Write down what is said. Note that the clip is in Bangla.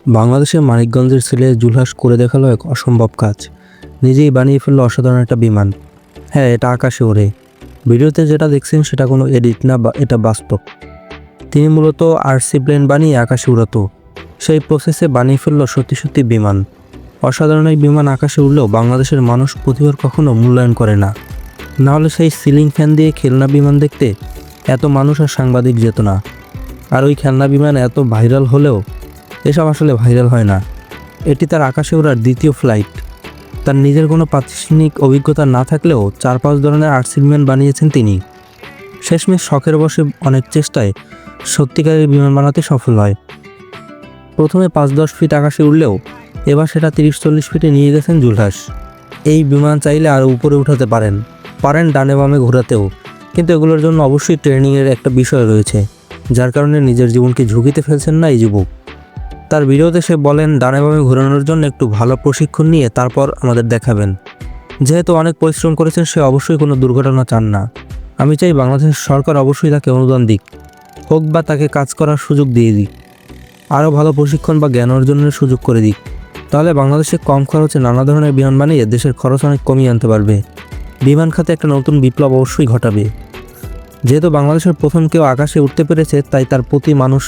বাংলাদেশের মানিকগঞ্জের ছেলে জুলহাস করে দেখালো এক অসম্ভব কাজ। নিজেই বানিয়ে ফেললো অসাধারণ একটা বিমান। হ্যাঁ, এটা আকাশে ওড়ে। ভিডিওতে যেটা দেখছেন সেটা কোনো এডিট না, বা এটা বাস্তব। তিনি মূলত আরসি প্লেন বানিয়ে আকাশে উড়াতো। সেই প্রসেসে বানিয়ে ফেললো সত্যি সত্যি বিমান। অসাধারণ এই বিমান আকাশে উড়লেও বাংলাদেশের মানুষ প্রতিবার কখনো মূল্যায়ন করে না। নাহলে সেই সিলিং ফ্যান দিয়ে খেলনা বিমান দেখতে এত মানুষ আর সাংবাদিক যেত না। আর ওই খেলনা বিমান এত ভাইরাল হলেও এসব আসলে ভাইরাল হয় না। এটি তার আকাশে ওড়ার দ্বিতীয় ফ্লাইট। তার নিজের কোনো প্রাতিষ্ঠানিক অভিজ্ঞতা না থাকলেও 4-5 ধরনের আরসি বিমান বানিয়েছেন তিনি। শেষমেশ শখের বশে অনেক চেষ্টায় সত্যিকারের বিমান বানাতে সফল হয়। প্রথমে 5-10 ফিট আকাশে উড়লেও এবার সেটা 30-40 ফিটে নিয়ে গেছেন জুলহাস। এই বিমান চাইলে আরও উপরে উঠাতে পারেন ডানে বামে ঘোরাতেও, কিন্তু এগুলোর জন্য অবশ্যই ট্রেনিংয়ের একটা বিষয় রয়েছে, যার কারণে নিজের জীবনকে ঝুঁকিতে ফেলছেন না এই যুবক। তার ভিডিওতে সে বলেন, ডানে বামে ঘোরানোর জন্য একটু ভালো প্রশিক্ষণ নিয়ে তারপর আমাদের দেখাবেন। যেহেতু অনেক পরিশ্রম করেছেন, সে অবশ্যই কোনো দুর্ঘটনা চান না। আমি চাই বাংলাদেশের সরকার অবশ্যই তাকে অনুদান দিক, হোক বা তাকে কাজ করার সুযোগ দিয়ে দিক, আরও ভালো প্রশিক্ষণ বা জ্ঞান অর্জনের সুযোগ করে দিক। তাহলে বাংলাদেশে কম খরচে নানা ধরনের বিমান বানিয়ে দেশের খরচ অনেক কমিয়ে আনতে পারবে। বিমান খাতে একটা নতুন বিপ্লব অবশ্যই ঘটাবে। যেহেতু বাংলাদেশের প্রথম কেউ আকাশে উঠতে পেরেছে, তাই তার প্রতি মানুষ